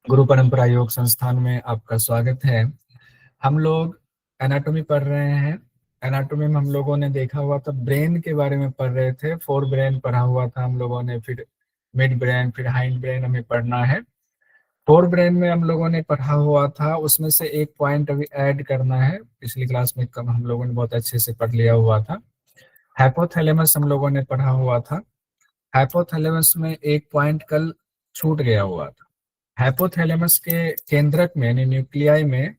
गुरु परंपरा योग संस्थान में आपका स्वागत है। हम लोग एनाटॉमी पढ़ रहे हैं। एनाटॉमी में हम लोगों ने देखा हुआ था, ब्रेन के बारे में पढ़ रहे थे। फोर ब्रेन पढ़ा हुआ था हम लोगों ने, फिर मिड ब्रेन, फिर हाइंड ब्रेन हमें पढ़ना है। फोर ब्रेन में हम लोगों ने पढ़ा हुआ था, उसमें से एक पॉइंट अभी ऐड करना है। पिछली क्लास में कम हम लोगों ने बहुत अच्छे से पढ़ लिया हुआ था। हाइपोथैलेमस हम लोगों ने पढ़ा हुआ था। हाइपोथैलेमस में एक पॉइंट कल छूट गया हुआ था। हाइपोथैलेमस के केंद्रक में यानी न्यूक्लियाई में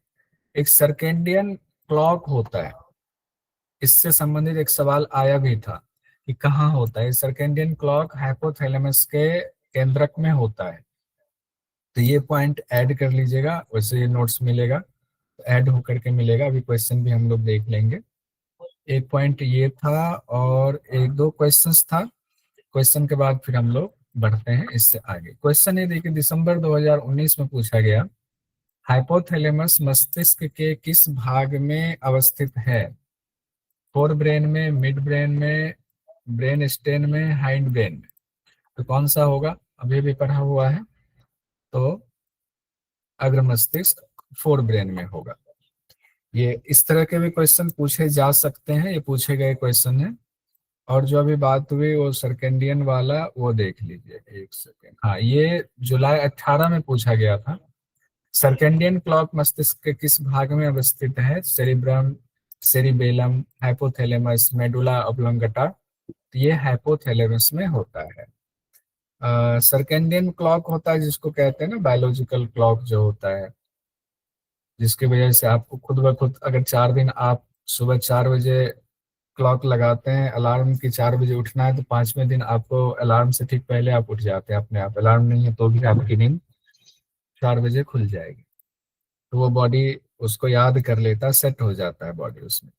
एक सर्केडियन क्लॉक होता है। इससे संबंधित एक सवाल आया भी था कि कहाँ होता है सर्केडियन क्लॉक। हाइपोथैलेमस के केंद्रक में होता है। तो ये पॉइंट ऐड कर लीजिएगा, वैसे ये नोट्स मिलेगा तो ऐड होकर के मिलेगा। अभी क्वेश्चन भी हम लोग देख लेंगे। एक पॉइंट ये था और एक दो क्वेश्चंस था। क्वेश्चन के बाद फिर हम लोग बढ़ते हैं इससे आगे। क्वेश्चन ये देखिए, दिसंबर 2019 में पूछा गया, हाइपोथैलेमस मस्तिष्क के किस भाग में अवस्थित है? फोर ब्रेन में, मिड ब्रेन में, ब्रेन स्टेम में, हाइंड ब्रेन में? तो कौन सा होगा? अभी भी पढ़ा हुआ है तो अग्र मस्तिष्क फोर ब्रेन में होगा। ये इस तरह के भी क्वेश्चन पूछे जा सकते हैं, ये पूछे गए क्वेश्चन है। और जो अभी बात हुई वो सर्केडियन वाला, वो देख लीजिए एक सेकेंड। हाँ, ये जुलाई 18 में पूछा गया था। सर्केडियन क्लॉक मस्तिष्क के किस भाग में अवस्थित है? Cerebrum, cerebellum, hypothalamus, medulla oblongata? ये हाइपोथैलेमस में होता है। सर्केडियन क्लॉक होता है जिसको कहते हैं ना बायोलॉजिकल क्लॉक जो होता है, जिसकी वजह से आपको खुद ब खुद अगर 4 दिन आप सुबह 4 बजे क्लॉक लगाते हैं अलार्म की 4 बजे उठना है, तो 5वें दिन आपको अलार्म से ठीक पहले आप उठ जाते हैं अपने आप। अलार्म नहीं है तो भी आपकी नींद 4 बजे खुल जाएगी। तो वो बॉडी उसको याद कर लेता, सेट हो जाता है बॉडी उसमें।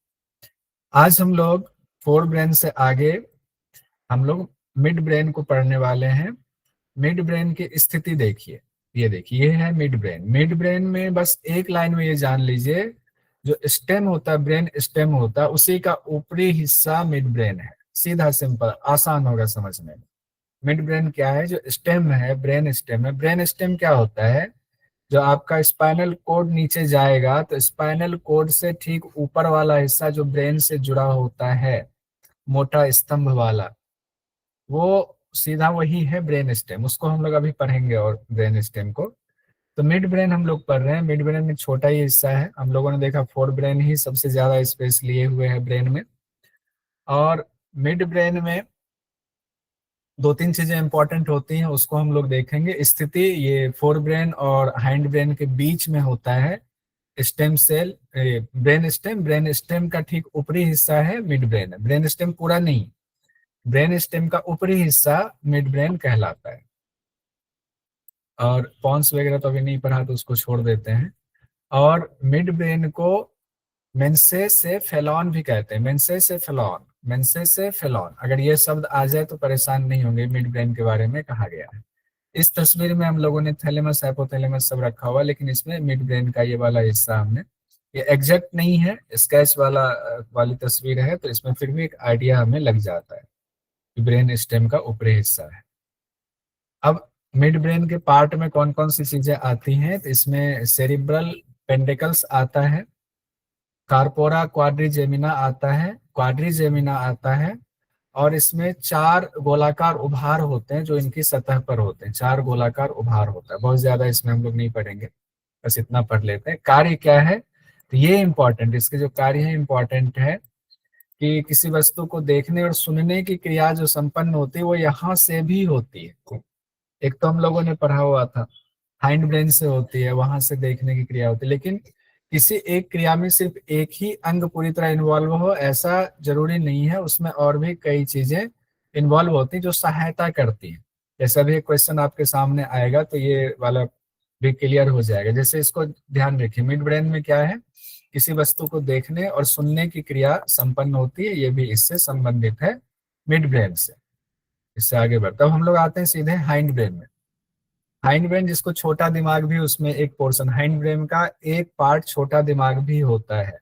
आज हम लोग फोर ब्रेन से आगे हम लोग मिड ब्रेन को पढ़ने वाले हैं। मिड ब्रेन की स्थिति देखिए, ये देखिए, ये है मिड ब्रेन। मिड ब्रेन में बस एक लाइन में ये जान लीजिए, जो स्टेम होता है, ब्रेन स्टेम होता है, उसी का ऊपरी हिस्सा मिड ब्रेन है। सीधा सिंपल, आसान होगा समझने में। मिड ब्रेन क्या है? जो स्टेम है, ब्रेन स्टेम है। ब्रेन स्टेम क्या होता है? जो आपका स्पाइनल कोड नीचे जाएगा तो स्पाइनल कोड से ठीक ऊपर वाला हिस्सा जो ब्रेन से जुड़ा होता है, मोटा स्तंभ वाला, वो सीधा वही है ब्रेन स्टेम। उसको हम लोग अभी पढ़ेंगे और ब्रेन स्टेम को। तो मिड ब्रेन हम लोग पढ़ रहे हैं। मिड ब्रेन में छोटा ही हिस्सा है। हम लोगों ने देखा फोर ब्रेन ही सबसे ज्यादा स्पेस लिए हुए है ब्रेन में। और मिड ब्रेन में दो तीन चीजें इंपॉर्टेंट होती हैं, उसको हम लोग देखेंगे। स्थिति ये फोर ब्रेन और हाइंड ब्रेन के बीच में होता है। Stem cell, brain stem, brain stem का ठीक ऊपरी हिस्सा है मिड ब्रेन। ब्रेन स्टेम पूरा नहीं, ब्रेन स्टेम का ऊपरी हिस्सा मिड ब्रेन कहलाता है। और पॉन्स वगैरह तो अभी नहीं पढ़ा तो उसको छोड़ देते हैं। और मिड ब्रेन को मेंसे से फेलॉन भी कहते हैं। मेंसे से फेलॉन, मेंसे से फेलॉन, अगर ये शब्द आ जाए तो परेशान नहीं होंगे, मिड ब्रेन के बारे में कहा गया है। इस तस्वीर में हम लोगों ने थैलेमस, हाइपोथैलेमस सब रखा हुआ, लेकिन इसमें मिड ब्रेन का ये वाला हिस्सा हमने, ये एग्जैक्ट नहीं है, स्केच वाली तस्वीर है, तो इसमें फिर भी एक आइडिया हमें लग जाता है कि ब्रेन स्टेम का ऊपरी हिस्सा है। अब मिड ब्रेन के पार्ट में कौन कौन सी चीजें आती हैं? तो इसमें सेरिब्रल पेंडिकल्स आता है, कार्पोरा क्वाड्रिजेमिना आता है, क्वाड्रिजेमिना आता है, और इसमें 4 गोलाकार उभार होते हैं जो इनकी सतह पर होते हैं। 4 गोलाकार उभार होता है। बहुत ज्यादा इसमें हम लोग नहीं पढ़ेंगे, बस इतना पढ़ लेते हैं। कार्य क्या है? तो ये इंपॉर्टेंट, इसके जो कार्य है इंपॉर्टेंट है कि किसी वस्तु को देखने और सुनने की क्रिया जो संपन्न होती है वो यहाँ से भी होती है। एक तो हम लोगों ने पढ़ा हुआ था हाइंड ब्रेन से होती है, वहां से देखने की क्रिया होती है। लेकिन किसी एक क्रिया में सिर्फ एक ही अंग पूरी तरह इन्वॉल्व हो ऐसा जरूरी नहीं है, उसमें और भी कई चीजें इन्वॉल्व होती हैं जो सहायता करती हैं। जैसा भी क्वेश्चन आपके सामने आएगा तो ये वाला भी क्लियर हो जाएगा। जैसे इसको ध्यान रखिए, मिड ब्रेन में क्या है? किसी वस्तु को देखने और सुनने की क्रिया संपन्न होती है, ये भी इससे संबंधित है, मिड ब्रेन से। इससे आगे बढ़ते अब हम लोग आते हैं सीधे हाइंड ब्रेन में। हाइंड ब्रेन जिसको छोटा दिमाग भी, उसमें एक पोर्शन हाइंड ब्रेन का एक पार्ट छोटा दिमाग भी होता है,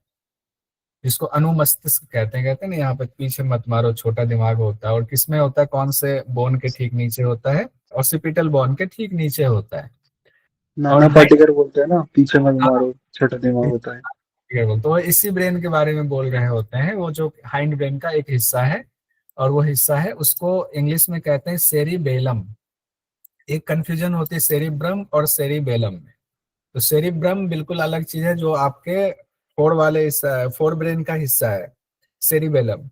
जिसको अनुमस्तिष्क कहते हैं ना, यहाँ पे पीछे मत मारो, छोटा दिमाग होता है। और किसमें होता है? कौन से बोन के ठीक नीचे होता है? ऑसिपिटल बोन के ठीक नीचे होता है। और नाना पाटेकर बोलते हैं ना, पीछे मत हाँ, मारो छोटा दिमाग होता है। तो वो इसी ब्रेन के बारे में बोल रहे होते हैं, वो जो हाइंड ब्रेन का एक हिस्सा है, और वो हिस्सा है उसको इंग्लिश में कहते हैं सेरिबेलम। एक कंफ्यूजन होती है सेरिब्रम और सेरिबेलम में। तो सेरिब्रम बिल्कुल अलग चीज है, जो आपके फोर वाले हिस्सा, फोर ब्रेन का हिस्सा है, सेरिबेलम।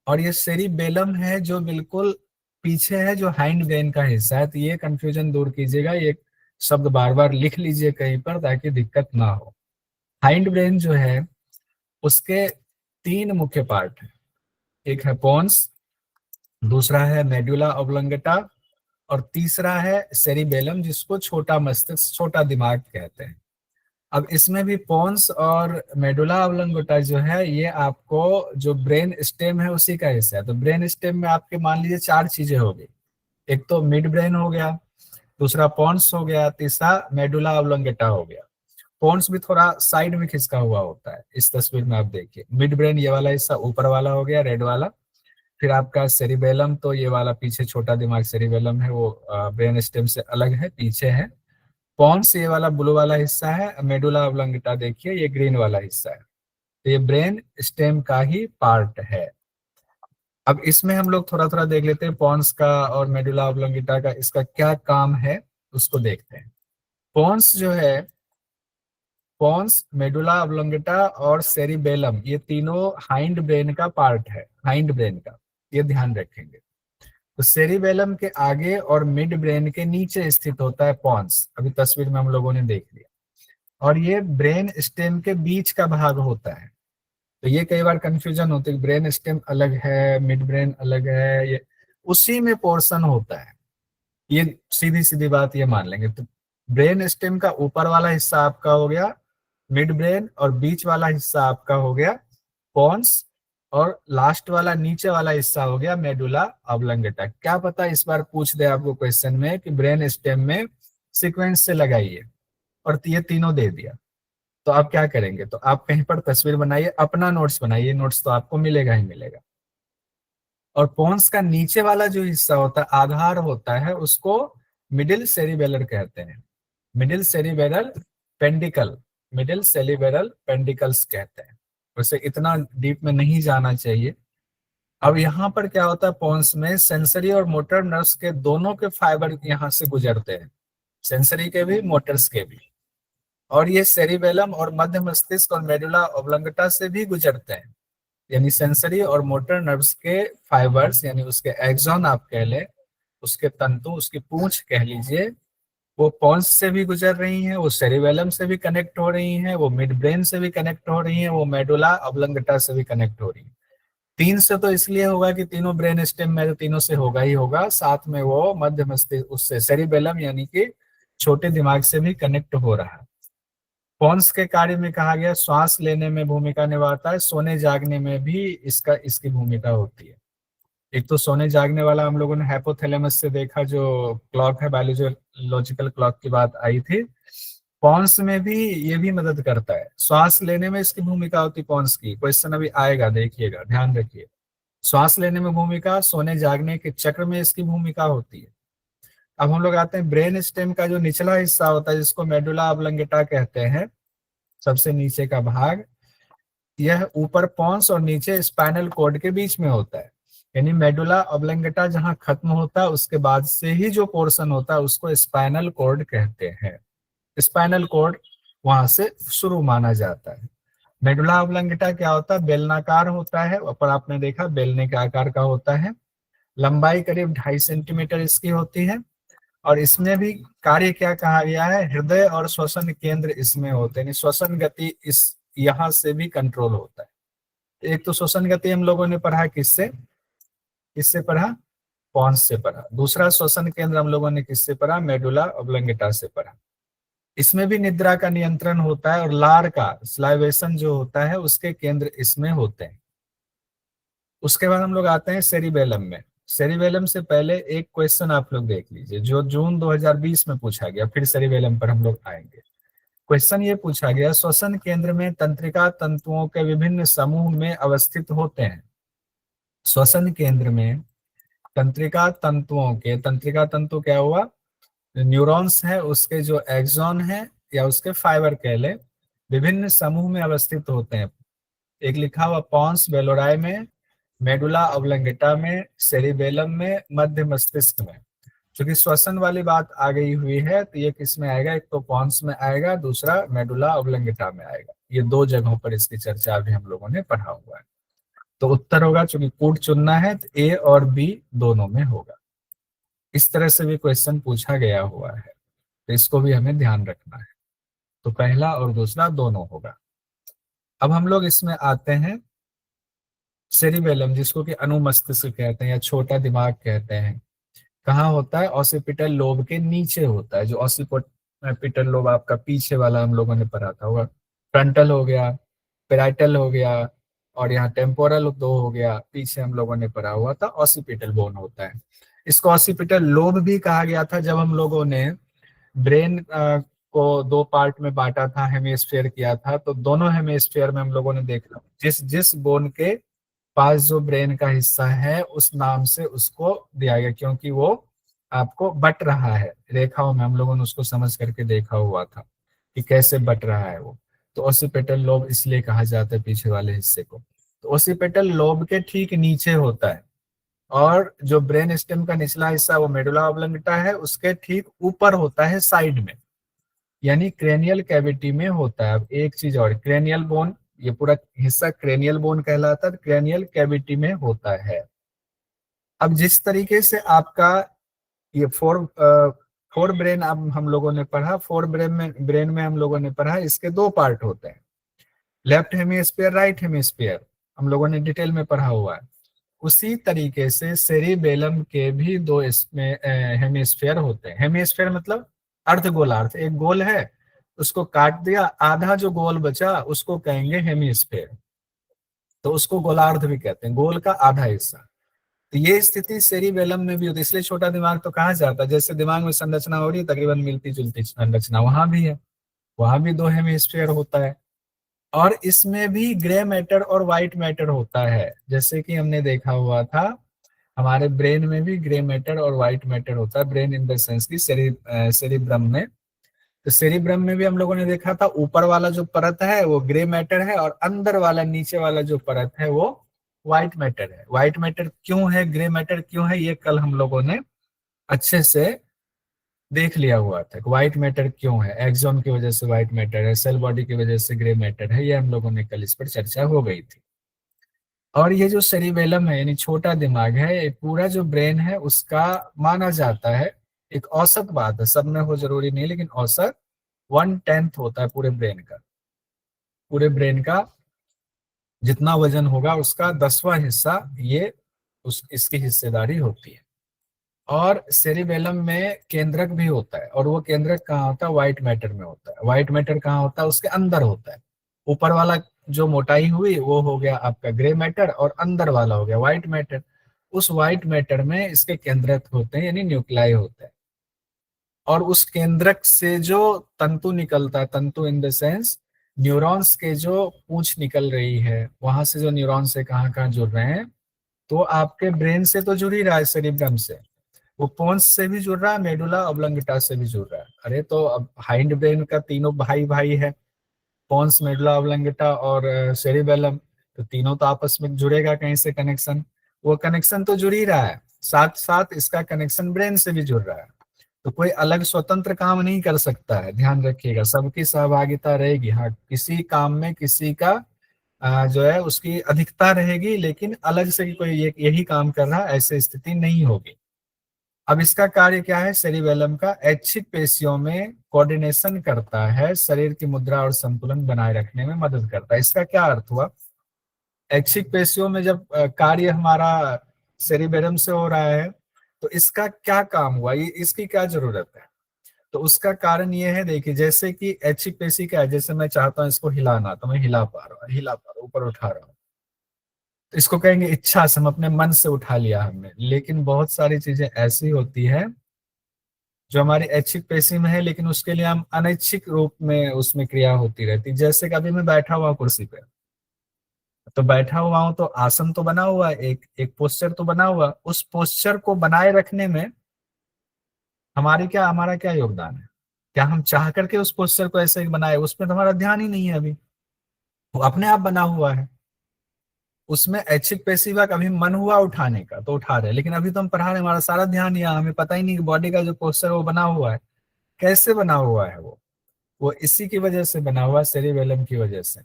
और ये सेरिबेलम है जो बिल्कुल पीछे है, जो हाइंड ब्रेन का हिस्सा है। तो ये कंफ्यूजन दूर कीजिएगा, ये शब्द बार बार लिख लीजिए कहीं पर ताकि दिक्कत ना हो। हाइंड ब्रेन जो है उसके तीन मुख्य पार्ट हैं। एक है पोन्स, दूसरा है मेडुला ऑब्लंगेटा, और तीसरा है सेरिबेलम, जिसको छोटा मस्तिष्क, छोटा दिमाग कहते हैं। अब इसमें भी पोन्स और मेडुला ऑब्लंगेटा जो है, ये आपको जो ब्रेन स्टेम है उसी का हिस्सा है। तो ब्रेन स्टेम में आपके मान लीजिए चार चीजें हो गई। एक तो मिड ब्रेन हो गया, दूसरा पोन्स हो गया, तीसरा मेडुला ऑब्लंगेटा हो गया। पोन्स भी थोड़ा साइड में खिसका हुआ होता है, इस तस्वीर में आप देखिए। मिड ब्रेन ये वाला हिस्सा ऊपर वाला हो गया, रेड वाला। फिर आपका सेरिबेलम, तो ये वाला पीछे छोटा दिमाग सेरिबेलम है, वो ब्रेन स्टेम से अलग है, पीछे है। पॉन्स ये वाला ब्लू वाला हिस्सा है। मेडुला ऑब्लंगेटा देखिए, ये ग्रीन वाला हिस्सा है। तो ये ब्रेन स्टेम का ही पार्ट है। अब इसमें हम लोग थोड़ा थोड़ा देख लेते हैं पॉन्स का और मेडुला ऑब्लंगेटा का, इसका क्या काम है उसको देखते हैं। पॉन्स जो है, पॉन्स, मेडुला ऑब्लंगेटा और सेरिबेलम, ये तीनों हाइंड ब्रेन का पार्ट है, हाइंड ब्रेन का, ये ध्यान रखेंगे। तो सेरिबेलम के आगे और मिड ब्रेन के नीचे स्थित होता है पॉन्स, अभी तस्वीर में हम लोगों ने देख लिया। और ये ब्रेन स्टेम के बीच का भाग होता है। तो ये कई बार कंफ्यूजन होती है, ब्रेन स्टेम अलग है, मिड ब्रेन अलग है, ये उसी में पोर्शन होता है। ये सीधी सीधी बात ये मान लेंगे। तो ब्रेन स्टेम का ऊपर वाला हिस्सा आपका हो गया मिड ब्रेन, और बीच वाला हिस्सा आपका हो गया पॉन्स, और लास्ट वाला नीचे वाला हिस्सा हो गया मेडुला ऑब्लंगेटा। क्या पता इस बार पूछ दे आपको क्वेश्चन में कि ब्रेन स्टेम में सीक्वेंस से लगाइए, और ये तीनों दे दिया। तो आप क्या करेंगे, तो आप कहीं पर तस्वीर बनाइए, अपना नोट्स बनाइए, नोट्स तो आपको मिलेगा ही मिलेगा। और पोन्स का नीचे वाला जो हिस्सा होता है, आधार होता है, उसको मिडिल सेरिबेलर कहते हैं। मिडिल सेरिबेरल पेंडिकल, मिडिल सेरिबेरल पेंडिकल्स कहते हैं। वैसे इतना डीप में नहीं जाना चाहिए। अब यहाँ पर क्या होता है, पोन्स में सेंसरी और मोटर नर्व्स के दोनों के फाइबर यहाँ से गुजरते हैं, सेंसरी के भी, मोटर्स के भी। और ये सेरिबेलम और मध्य मस्तिष्क और मेडुला ऑब्लंगेटा से भी गुजरते हैं। यानी सेंसरी और मोटर नर्व्स के फाइबर्स, यानी उसके एक्सॉन आप कह लें, उसके तंतु, उसकी पूंछ कह लीजिए, वो पॉन्स से भी गुजर रही हैं, वो सेरिबेलम से भी कनेक्ट हो रही हैं, वो मिड ब्रेन से भी कनेक्ट हो रही हैं, वो मेडुला ऑब्लंगेटा से भी कनेक्ट हो रही हैं। तीन से तो इसलिए होगा कि तीनों ब्रेन स्टेम में, तो तीनों से होगा ही होगा, साथ में वो मध्य मस्तिष्क, उससे सेरिबेलम यानी कि छोटे दिमाग से भी कनेक्ट हो रहा है। पॉन्स के कार्य में कहा गया श्वास लेने में भूमिका निभाता है, सोने जागने में भी इसकी भूमिका होती है। एक तो सोने जागने वाला हम लोगों ने हाइपोथैलेमस से देखा, जो क्लॉक है, बायोलॉजिकल क्लॉक की बात आई थी। पॉन्स में भी ये भी मदद करता है, श्वास लेने में इसकी भूमिका होती है पॉन्स की। क्वेश्चन अभी आएगा, देखिएगा, ध्यान रखिए। श्वास लेने में भूमिका, सोने जागने के चक्र में इसकी भूमिका होती है। अब हम लोग आते हैं ब्रेन स्टेम का जो निचला हिस्सा होता है, जिसको मेडुला ऑब्लंगेटा कहते हैं, सबसे नीचे का भाग। यह ऊपर पॉन्स और नीचे स्पाइनल कॉर्ड के बीच में होता है। यानी मेडुला ऑब्लंगेटा जहां खत्म होता है, उसके बाद से ही जो पोर्शन होता है उसको स्पाइनल कॉर्ड कहते हैं। स्पाइनल कॉर्ड वहां से शुरू माना जाता है। मेडुला ऑब्लंगेटा क्या होता है, बेलनाकार होता है, ऊपर आपने देखा बेलने के आकार का होता है। लंबाई करीब 2.5 सेंटीमीटर इसकी होती है। और इसमें भी कार्य क्या कहा गया है, हृदय और श्वसन केंद्र इसमें होते हैं। श्वसन गति इस यहाँ से भी कंट्रोल होता है। एक तो श्वसन गति हम लोगों ने पढ़ा किससे, किससे पढ़ा, पॉन्स से पढ़ा। दूसरा श्वसन केंद्र हम लोगों ने किससे पढ़ा, मेडुला ऑब्लंगेटा से पढ़ा। इसमें भी निद्रा का नियंत्रण होता है, और लार का स्लाइवेशन जो होता है उसके केंद्र इसमें होते हैं। उसके बाद हम लोग आते हैं सेरिबेलम में। सेरिबेलम से पहले एक क्वेश्चन आप लोग देख लीजिए, जो जून 2020 में पूछा गया, फिर सेरिबेलम पर हम लोग आएंगे। क्वेश्चन ये पूछा गया, श्वसन केंद्र में तंत्रिका तंतुओं के विभिन्न समूह में अवस्थित होते हैं। श्वसन केंद्र में तंत्रिका तंतुओं के, तंत्रिका तंतु क्या हुआ, न्यूरॉन्स है उसके जो एक्सॉन है या उसके फाइबर कह ले, विभिन्न समूह में अवस्थित होते हैं। एक लिखा हुआ पॉन्स वेलोराई में, मेडुला ऑब्लंगेटा में, सेरिबेलम में, मध्य मस्तिष्क में। क्योंकि श्वसन वाली बात आ गई हुई है तो ये किस में आएगा, एक तो पॉन्स में आएगा, दूसरा मेडुला ऑब्लंगेटा में आएगा। ये दो जगहों पर इसकी चर्चा भी हम लोगों ने पढ़ा हुआ है। तो उत्तर होगा, चूंकि कूट चुनना है तो ए और बी दोनों में होगा। इस तरह से भी क्वेश्चन पूछा गया हुआ है, तो इसको भी हमें ध्यान रखना है। तो पहला और दूसरा दोनों होगा। अब हम लोग इसमें आते हैं सेरिबेलम, जिसको कि अनुमस्तिष्क कहते हैं या छोटा दिमाग कहते हैं। कहाँ होता है? ऑसिपिटल लोब के नीचे होता है। जो ऑसिपिटल लोब आपका पीछे वाला हम लोगों ने पढ़ा था, होगा फ्रंटल हो गया, पेराइटल हो गया, और यहाँ टेम्पोरल दो हो गया, पीछे हम लोगों ने पढ़ा हुआ था ऑसिपिटल बोन होता है। इसको ऑसिपिटल लोब भी कहा गया था जब हम लोगों ने ब्रेन को दो पार्ट में बांटा था, हेमिस्फीयर किया था। तो दोनों हेमिस्फीयर में हम लोगों ने देखा जिस जिस बोन के पास जो ब्रेन का हिस्सा है उस नाम से उसको दिया गया, क्योंकि वो आपको बट रहा है रेखाओं में। हम लोगों ने उसको समझ करके देखा हुआ था कि कैसे बट रहा है वो। तो ओसिपिटल लोब इसलिए कहा जाता है पीछे वाले हिस्से को। तो ओसिपिटल लोब के ठीक नीचे होता है, और जो ब्रेन स्टेम का निचला हिस्सा वो मेडुला ऑब्लंगेटा है, उसके ठीक ऊपर होता है साइड में, यानी क्रेनियल कैविटी में होता है। अब एक चीज और, क्रेनियल बोन, ये पूरा हिस्सा क्रेनियल बोन कहलाता है, क्रेनियल कैविटी में होता है। अब जिस तरीके से आपका ये फोर ब्रेन अब हम लोगों ने पढ़ा, फोर ब्रेन में हम लोगों ने पढ़ा इसके दो पार्ट होते हैं, लेफ्ट हेमिस्फीयर, राइट हेमिस्फीयर, हम लोगों ने डिटेल में पढ़ा हुआ है। उसी तरीके से सेरिबेलम के भी दो इसमें हेमिस्फीयर होते हैं। हेमिस्फीयर मतलब अर्ध गोलार्ध, एक गोल है उसको काट दिया, आधा जो गोल बचा उसको कहेंगे हेमिस्फीयर। तो उसको गोलार्ध भी कहते हैं, गोल का आधा हिस्सा। तो ये स्थिति सेरिबेलम में भी होती है। इसलिए छोटा दिमाग तो कहा जाता है, जैसे दिमाग में संरचना हो रही है तकरीबन मिलती जुलती संरचना वहां भी है, वहां भी दो हेमिस्फीयर होता है। और इसमें भी ग्रे मैटर और व्हाइट मैटर होता है, जैसे कि हमने देखा हुआ था हमारे ब्रेन में भी ग्रे मैटर और व्हाइट मैटर होता है। ब्रेन इन द सेंस की सेरिब्रम में। तो सेरिब्रम में भी हम लोगों ने देखा था ऊपर वाला जो परत है वो ग्रे मैटर है, और अंदर वाला नीचे वाला जो परत है वो व्हाइट मैटर है। व्हाइट मैटर क्यों है, ग्रे मैटर क्यों है, ये कल हम लोगों ने अच्छे से देख लिया हुआ था। व्हाइट मैटर क्यों है, एक्सॉन की वजह से व्हाइट मैटर है, सेल बॉडी की वजह से ग्रे मैटर है, ये हम लोगों ने कल इस पर चर्चा हो गई थी। और ये जो सेरिबेलम है यानी छोटा दिमाग है, ये पूरा जो ब्रेन है उसका माना जाता है, एक औसत बात है, सब में हो जरूरी नहीं, लेकिन औसत 1/10 होता है पूरे ब्रेन का। पूरे ब्रेन का जितना वजन होगा उसका 10वां हिस्सा ये इसकी हिस्सेदारी होती है। और सेरिबेलम में केंद्रक भी होता है, और वो केंद्रक कहाँ होता है, व्हाइट मैटर में होता है। व्हाइट मैटर कहाँ होता है, उसके अंदर होता है। ऊपर वाला जो मोटाई हुई वो हो गया आपका ग्रे मैटर, और अंदर वाला हो गया व्हाइट मैटर। उस व्हाइट मैटर में इसके केंद्रक होते हैं यानी न्यूक्लाई होते हैं। और उस केंद्रक से जो तंतु निकलता है, तंतु इन द सेंस न्यूरॉन्स के जो पूंछ निकल रही है, वहां से जो न्यूरॉन्स से कहाँ कहाँ जुड़ रहे हैं, तो आपके ब्रेन से तो जुड़ ही रहा है सेरिब्रम से, वो पोन्स से भी जुड़ रहा है, मेडुला ऑब्लंगेटा से भी जुड़ रहा है। अरे तो अब हाइंड ब्रेन का तीनों भाई भाई है, पोन्स, मेडुला ऑब्लंगेटा और सेरिबेलम, तो तीनों तो आपस में जुड़ेगा कहीं से कनेक्शन, वो कनेक्शन तो जुड़ ही रहा है, साथ साथ इसका कनेक्शन ब्रेन से भी जुड़ रहा है। तो कोई अलग स्वतंत्र काम नहीं कर सकता है, ध्यान रखिएगा, सबकी सहभागिता रहेगी। हाँ, किसी काम में किसी का जो है उसकी अधिकता रहेगी, लेकिन अलग से कोई यही काम कर रहा है ऐसी स्थिति नहीं होगी। अब इसका कार्य क्या है, सेरिबेलम का ऐच्छिक पेशियों में कोऑर्डिनेशन करता है, शरीर की मुद्रा और संतुलन बनाए रखने में मदद करता है। इसका क्या अर्थ हुआ, ऐच्छिक पेशियों में जब कार्य हमारा सेरिबेलम से हो रहा है तो इसका क्या काम हुआ, ये इसकी क्या जरूरत है। तो उसका कारण ये है, देखिए जैसे कि ऐच्छिक पेशी क्या है, जैसे मैं चाहता हूँ इसको हिलाना तो मैं हिला पा रहा हूँ, हिला पा रहा हूँ, ऊपर उठा रहा हूँ, तो इसको कहेंगे इच्छा से, हम अपने मन से उठा लिया हमने। लेकिन बहुत सारी चीजें ऐसी होती है जो हमारी ऐच्छिक पेशी में है, लेकिन उसके लिए हम अनैच्छिक रूप में उसमें क्रिया होती रहती। जैसे कि अभी मैं बैठा हुआ कुर्सी पे, तो बैठा हुआ हूं तो आसन तो बना हुआ है, एक एक पोस्चर तो बना हुआ, उस पोस्चर को बनाए रखने में हमारा क्या योगदान है? क्या हम चाह करके उस पोस्चर को ऐसे ही बनाए? उसमें तो हमारा ध्यान ही नहीं है अभी, वो अपने आप बना हुआ है। उसमें ऐच्छिक पेशीवा कभी मन हुआ उठाने का तो उठा रहे, लेकिन अभी तो हम पढ़ा रहे हैं, हमारा सारा ध्यान यहाँ, हमें पता ही नहीं कि बॉडी का जो पोस्चर वो बना हुआ है, कैसे बना हुआ है वो इसी की वजह से बना हुआ, सेरिबेलम की वजह से।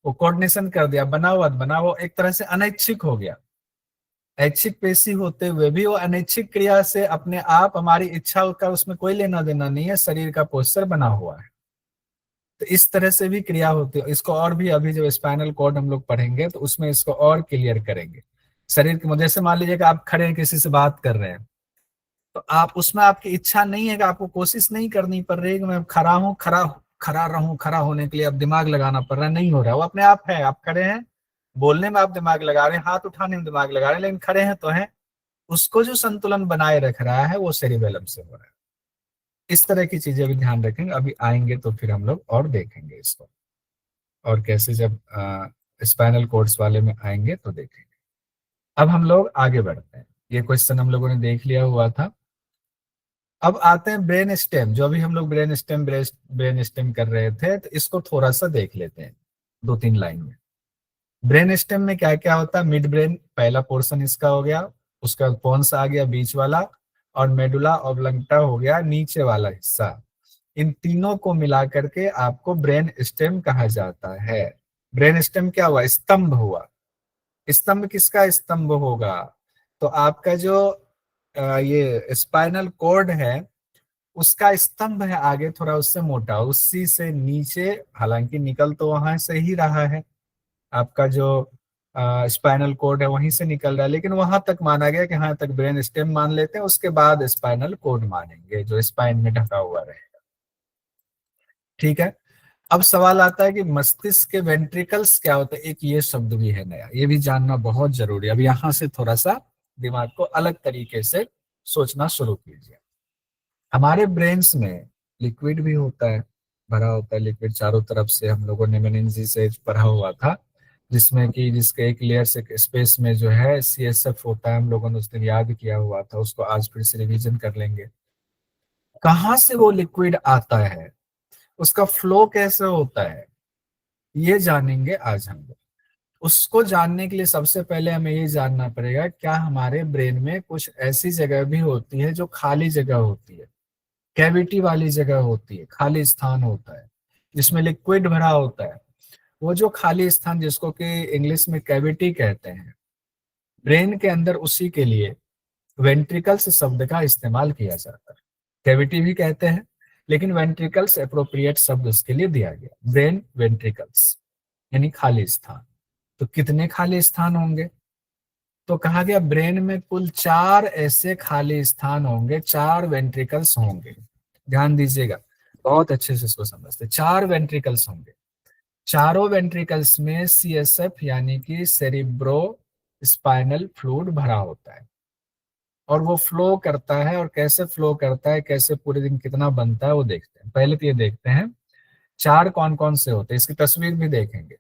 वो कोऑर्डिनेशन कर दिया, बना हुआ बना, वो एक तरह से अनैच्छिक हो गया। ऐच्छिक पेशी होते हुए भी वो अनैच्छिक क्रिया से अपने आप, हमारी इच्छा का उसमें कोई लेना देना नहीं है, शरीर का पोस्चर बना हुआ है। तो इस तरह से भी क्रिया होती है। इसको और भी अभी जो स्पाइनल कॉर्ड हम लोग पढ़ेंगे तो उसमें इसको और क्लियर करेंगे। शरीर की, जैसे मान लीजिए कि आप खड़े हैं, किसी से बात कर रहे हैं, तो आप उसमें आपकी इच्छा नहीं है, कि आपको कोशिश नहीं करनी पड़ रही है कि मैं खड़ा हूं, खड़ा खड़ा रहूं, खड़ा होने के लिए अब दिमाग लगाना पड़ रहा है, नहीं हो रहा है, वो अपने आप है। आप खड़े हैं, बोलने में आप दिमाग लगा रहे हैं, हाथ उठाने में दिमाग लगा रहे हैं, लेकिन खड़े हैं तो हैं। उसको जो संतुलन बनाए रख रहा है वो सेरिबेलम से हो रहा है। इस तरह की चीजें भी ध्यान रखेंगे, अभी आएंगे तो फिर हम लोग और देखेंगे इसको, और कैसे जब स्पाइनल कोर्ड्स वाले में आएंगे तो देखेंगे। अब हम लोग आगे बढ़ते हैं, ये क्वेश्चन हम लोगों ने देख लिया हुआ था। अब आते हैं ब्रेन स्टेम, जो अभी हम लोग ब्रेन स्टेम कर रहे थे, तो इसको थोड़ा सा देख लेते हैं 2-3 लाइन में। ब्रेन स्टेम में क्या क्या होता है? मिड ब्रेन पहला पोर्शन इसका हो गया, उसका पोन्स आ गया बीच वाला, और मेडुला ऑब्लंगटा हो गया नीचे वाला हिस्सा। इन तीनों को मिला करके आपको ब्रेन स्टेम कहा जाता है। ब्रेन स्टेम क्या हुआ? स्तंभ हुआ। स्तंभ किसका स्तंभ होगा? तो आपका जो ये स्पाइनल कॉर्ड है, उसका स्तंभ है आगे थोड़ा उससे मोटा, उसी से नीचे, हालांकि निकल तो वहां से ही रहा है, आपका जो स्पाइनल कोड है वहीं से निकल रहा है, लेकिन वहां तक माना गया कि हाँ तक ब्रेन स्टेम मान लेते हैं, उसके बाद स्पाइनल कोड मानेंगे जो स्पाइन में ढका हुआ रहेगा। ठीक है। अब सवाल आता है कि मस्तिष्क के वेंट्रिकल्स क्या होते हैं? एक ये शब्द भी है नया, ये भी जानना बहुत जरूरी है। अब यहाँ से थोड़ा सा दिमाग को अलग तरीके से सोचना शुरू कीजिए। हमारे ब्रेन्स में लिक्विड भी होता है, भरा होता है लिक्विड चारों तरफ से, हम लोगों ने मेनिंजी से पढ़ा हुआ था, जिसमें कि जिसके एक लेयर से स्पेस में जो है CSF होता है, हम लोगों ने उस दिन याद किया हुआ था, उसको आज फिर से रिवीजन कर लेंगे। कहाँ से वो लिक्विड आता है, उसका फ्लो कैसे होता है, ये जानेंगे आज हम लोग। उसको जानने के लिए सबसे पहले हमें ये जानना पड़ेगा, क्या हमारे ब्रेन में कुछ ऐसी जगह भी होती है जो खाली जगह होती है, कैविटी वाली जगह होती है, खाली स्थान होता है जिसमें लिक्विड भरा होता है। वो जो खाली स्थान, जिसको कि इंग्लिश में कैविटी कहते हैं, ब्रेन के अंदर उसी के लिए वेंट्रिकल्स शब्द का इस्तेमाल किया जाता है। कैविटी भी कहते हैं, लेकिन वेंट्रिकल्स एप्रोप्रिएट शब्द उसके लिए दिया गया। ब्रेन वेंट्रिकल्स यानी खाली स्थान। तो कितने खाली स्थान होंगे? तो कहा गया ब्रेन में कुल 4 ऐसे खाली स्थान होंगे, 4 वेंट्रिकल्स होंगे। ध्यान दीजिएगा, बहुत अच्छे से इसको समझते। 4 वेंट्रिकल्स होंगे, चारों वेंट्रिकल्स में CSF यानी कि सेरिब्रो स्पाइनल फ्लूइड भरा होता है, और वो फ्लो करता है। और कैसे फ्लो करता है, कैसे पूरे दिन कितना बनता है, वो देखते हैं। पहले तो ये देखते हैं 4 कौन कौन से होते हैं, इसकी तस्वीर भी देखेंगे।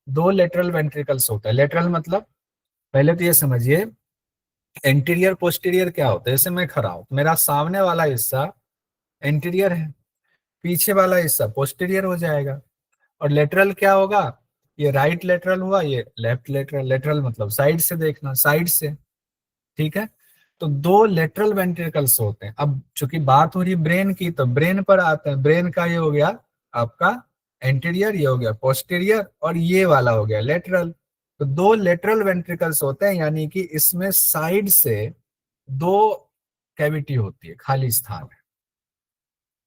2 लेटरल वेंट्रिकल्स होता है। लेटरल मतलब, पहले तो ये समझिए एंटीरियर पोस्टीरियर क्या होता है। जैसे मैं खड़ा हूं, मेरा सामने वाला हिस्सा एंटीरियर है, पीछे वाला हिस्सा पोस्टीरियर हो जाएगा। और लेटरल क्या होगा? ये राइट लेटरल हुआ, ये लेफ्ट लेटरल। लेटरल मतलब साइड से देखना, साइड से। ठीक है। तो 2 लेटरल वेंट्रिकल्स होते हैं। अब चूंकि बात हो रही ब्रेन की, तो ब्रेन पर आते हैं। ब्रेन का ये हो गया आपका एंटीरियर, ये हो गया पोस्टीरियर, और ये वाला हो गया लेटरल। तो 2 लेटरल वेंट्रिकल्स होते हैं, यानी कि इसमें साइड से 2 कैविटी होती है, खाली स्थान है।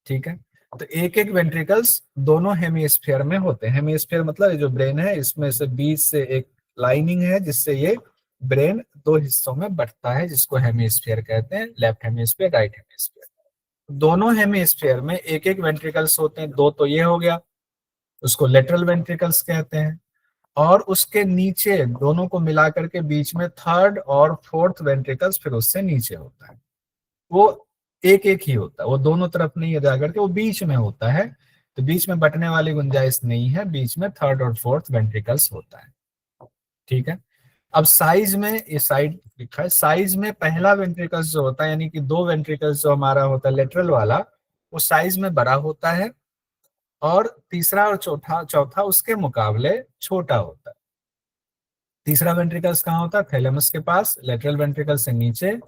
ठीक है। तो एक एक वेंट्रिकल्स दोनों हेमिस्फीयर में होते हैं। हेमिस्फीयर मतलब ये जो ब्रेन है, इसमें से बीच से एक लाइनिंग है, जिससे ये ब्रेन 2 हिस्सों में बंटता है, जिसको हेमिस्फीयर कहते हैं, लेफ्ट हेमिस्फीयर, राइट हेमिस्फीयर। दोनों हेमिस्फीयर में एक एक वेंट्रिकल्स होते हैं। 2 तो ये हो गया, उसको लेटरल वेंट्रिकल्स कहते हैं। और उसके नीचे दोनों को मिला करके बीच में 3rd और 4th वेंट्रिकल्स फिर उससे नीचे होता है। वो एक एक ही होता है, वो दोनों तरफ नहीं जा करके वो बीच में होता है। तो बीच में बंटने वाली गुंजाइश नहीं है, बीच में 3rd और 4th वेंट्रिकल्स होता है। ठीक है। अब साइज में, ये साइड लिखा है, साइज में पहला वेंट्रिकल्स जो होता है, यानी कि दो वेंट्रिकल्स जो हमारा होता है लेटरल वाला, वो साइज में बड़ा होता है, और तीसरा और चौथा चौथा उसके मुकाबले छोटा होता है। तीसरा वेंट्रिकल्स कहाँ होता है? थैलेमस के पास, लेटरल वेंट्रिकल से नीचे।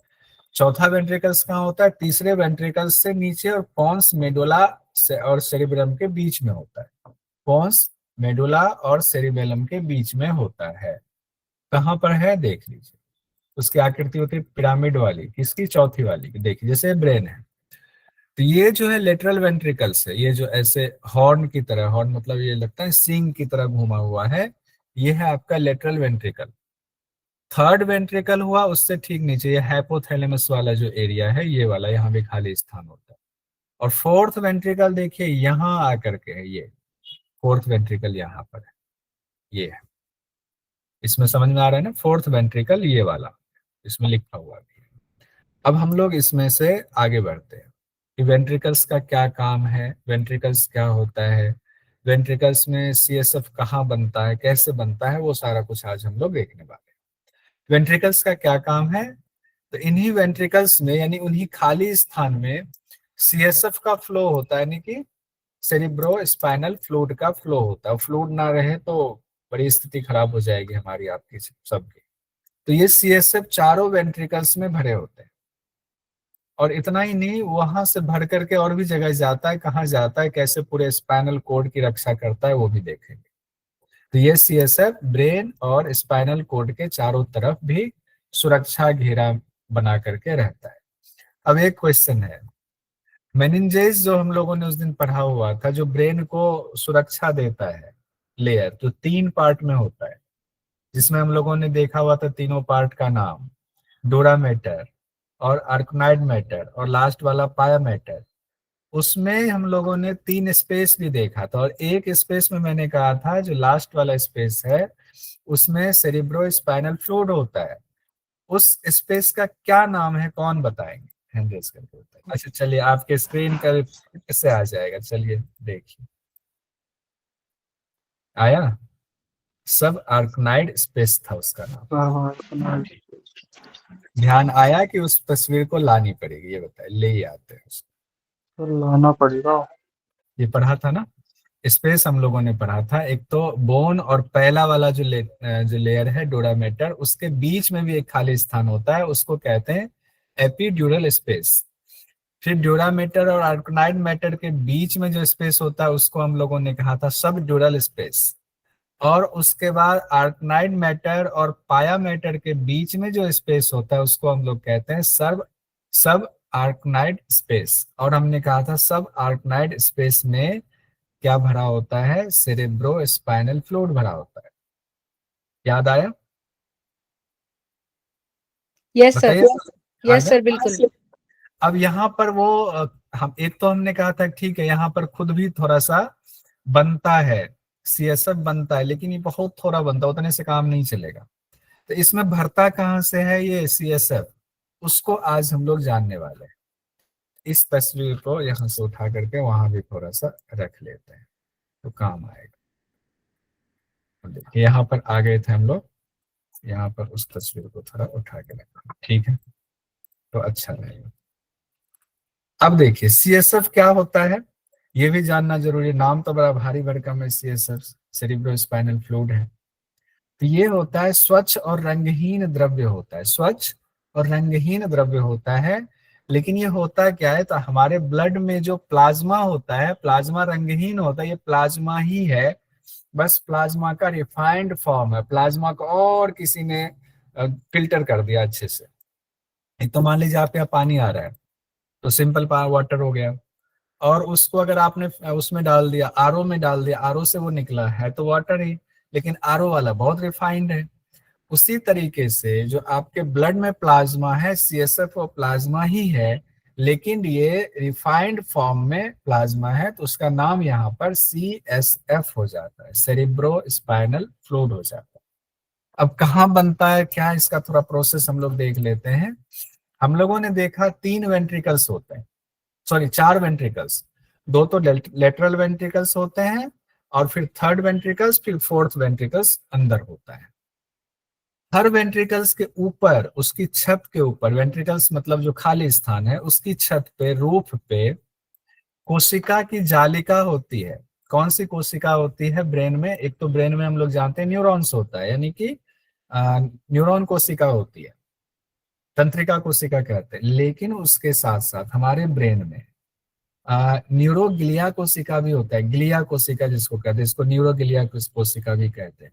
चौथा वेंट्रिकल्स कहाँ होता है? तीसरे वेंट्रिकल्स से नीचे और पोंस मेडुला से और सेरिब्रम के बीच में होता है। पोंस मेडुला और सेरिबेलम के बीच में होता है। कहाँ पर है देख लीजिए। उसकी आकृति होती है पिरामिड वाली, किसकी? चौथी वाली की। देखिए जैसे ब्रेन है, तो ये जो है लेटरल वेंट्रिकल्स है, ये जो ऐसे हॉर्न की तरह, हॉर्न मतलब ये लगता है सींग की तरह घुमा हुआ है, ये है आपका लेटरल वेंट्रिकल। थर्ड वेंट्रिकल हुआ उससे ठीक नीचे, ये हाइपोथैलेमस वाला जो एरिया है, ये वाला, यहाँ भी खाली स्थान होता है। और फोर्थ वेंट्रिकल देखिए यहाँ आकर के है, ये फोर्थ वेंट्रिकल यहाँ पर है, ये है। इसमें समझ में आ रहा है ना? फोर्थ वेंट्रिकल ये वाला, इसमें लिखा हुआ भी है। अब हम लोग इसमें से आगे बढ़ते हैं कि वेंट्रिकल्स का क्या काम है, वेंट्रिकल्स क्या होता है, वेंट्रिकल्स में सीएसएफ कहाँ बनता है, कैसे बनता है, वो सारा कुछ आज हम लोग देखने वाले हैं। वेंट्रिकल्स का क्या काम है? तो इन्हीं वेंट्रिकल्स में, यानी उन्हीं खाली स्थान में सीएसएफ का फ्लो होता है, यानी कि सेरिब्रो स्पाइनल फ्लूइड का फ्लो होता है। फ्लूइड ना रहे तो बड़ी स्थिति खराब हो जाएगी हमारी, आपकी, सबकी। तो ये सीएसएफ चारों वेंट्रिकल्स में भरे होते हैं। और इतना ही नहीं, वहां से भर करके और भी जगह जाता है, कहाँ जाता है, कैसे पूरे स्पाइनल कोड की रक्षा करता है, वो भी देखेंगे। तो ये सीएसएफ ब्रेन और स्पाइनल कोड के चारों तरफ भी सुरक्षा घेरा बना करके रहता है। अब एक क्वेश्चन है, मेनिंजेस जो हम लोगों ने उस दिन पढ़ा हुआ था, जो ब्रेन को सुरक्षा देता है लेयर, तो 3 पार्ट में होता है, जिसमें हम लोगों ने देखा हुआ था तीनों पार्ट का नाम, डोरा मैटर और अर्कनाइड मैटर और लास्ट वाला पाया मैटर। उसमें हम लोगों ने 3 स्पेस भी देखा था, और एक स्पेस में मैंने कहा था जो लास्ट वाला स्पेस है, उसमें सेरिब्रो स्पाइनल फ्लूइड होता है। उस स्पेस का क्या नाम है, कौन बताएंगे? हैंड रेज करके बताएंगे। अच्छा चलिए, आपके स्क्रीन पर कैसे आ जाएगा, चलिए देखिए। आया? सब आर्कनाइड स्पेस था उसका नाम। हाँ हाँ सुना ध्यान आया कि उस तस्वीर को लानी पड़ेगी, ये बताए, ले ही आते हैं उसको। तो लाना पड़ेगा। ये पढ़ा था ना, स्पेस हम लोगों ने पढ़ा था। एक तो बोन और पहला वाला जो लेयर है डोरामेटर, उसके बीच में भी एक खाली स्थान होता है, उसको कहते हैं एपिड्यूरल स्पेस। फिर ड्यूरामेटर और आर्कनाइड मैटर के बीच में जो स्पेस होता है, उसको हम लोगों ने कहा था सब ड्यूरल स्पेस। और उसके बाद आर्कनाइड मैटर और पाया मैटर के बीच में जो स्पेस होता है, उसको हम लोग कहते हैं सब सब आर्कनाइड स्पेस। और हमने कहा था सब आर्कनाइड स्पेस में क्या भरा होता है? सेरेब्रो स्पाइनल फ्लूइड भरा होता है। याद आया? Yes sir. बताइए। आ यस गया? सर, बिल्कुल। अब यहाँ पर वो हम एक तो हमने कहा था ठीक है, यहाँ पर खुद भी थोड़ा सा बनता है, सीएसएफ बनता है, लेकिन ये बहुत थोड़ा बनता है, उतने से काम नहीं चलेगा। तो इसमें भरता कहाँ से है ये सीएसएफ, उसको आज हम लोग जानने वाले हैं। इस तस्वीर को यहाँ से उठा करके वहां भी थोड़ा सा रख लेते हैं तो काम आएगा। देखिए यहाँ पर आ गए थे हम लोग, यहाँ पर उस तस्वीर को थोड़ा उठा के रखा, ठीक है, तो अच्छा रहेगा। अब देखिए सीएसएफ क्या होता है, ये भी जानना जरूरी है। नाम तो बड़ा भारी भरकम है, सीएसएफ सेरिब्रो स्पाइनल फ्लूइड है। तो ये होता है स्वच्छ और रंगहीन द्रव्य होता है, स्वच्छ और रंगहीन द्रव्य होता है। लेकिन ये होता क्या है, तो हमारे ब्लड में जो प्लाज्मा होता है, प्लाज्मा रंगहीन होता है, ये प्लाज्मा ही है, बस प्लाज्मा का रिफाइंड फॉर्म है। प्लाज्मा को और किसी ने फिल्टर कर दिया अच्छे से। एक तो मान लीजिए आपके यहाँ पानी आ रहा है, तो सिंपल वाटर हो गया, और उसको अगर आपने उसमें डाल दिया, आरओ में डाल दिया, आरओ से वो निकला है तो वाटर ही, लेकिन आरओ वाला बहुत रिफाइंड है। उसी तरीके से जो आपके ब्लड में प्लाज्मा है, सीएसएफ वो प्लाज्मा ही है, लेकिन ये रिफाइंड फॉर्म में प्लाज्मा है, तो उसका नाम यहाँ पर सीएसएफ हो जाता है, सेरिब्रो स्पाइनल फ्लूइड हो जाता है। अब कहाँ बनता है क्या, इसका थोड़ा प्रोसेस हम लोग देख लेते हैं। हम लोगों ने देखा 3 वेंट्रिकल्स होते हैं, सॉरी 4 वेंट्रिकल्स, 2 तो लेटरल वेंट्रिकल्स होते हैं, और फिर थर्ड वेंट्रिकल्स, फिर फोर्थ वेंट्रिकल्स अंदर होता है। हर वेंट्रिकल्स के ऊपर, उसकी छत के ऊपर, वेंट्रिकल्स मतलब जो खाली स्थान है, उसकी छत पे, रूफ पे कोशिका की जालिका होती है। कौन सी कोशिका होती है ब्रेन में? एक तो ब्रेन में हम लोग जानते हैं न्यूरॉन्स होता है, यानी कि न्यूरॉन कोशिका होती है, तंत्रिका कोशिका कहते हैं। लेकिन उसके साथ साथ हमारे ब्रेन में न्यूरोग्लिया कोशिका भी होता है, ग्लिया कोशिका जिसको कहते हैं, इसको न्यूरोग्लिया कोशिका भी कहते हैं।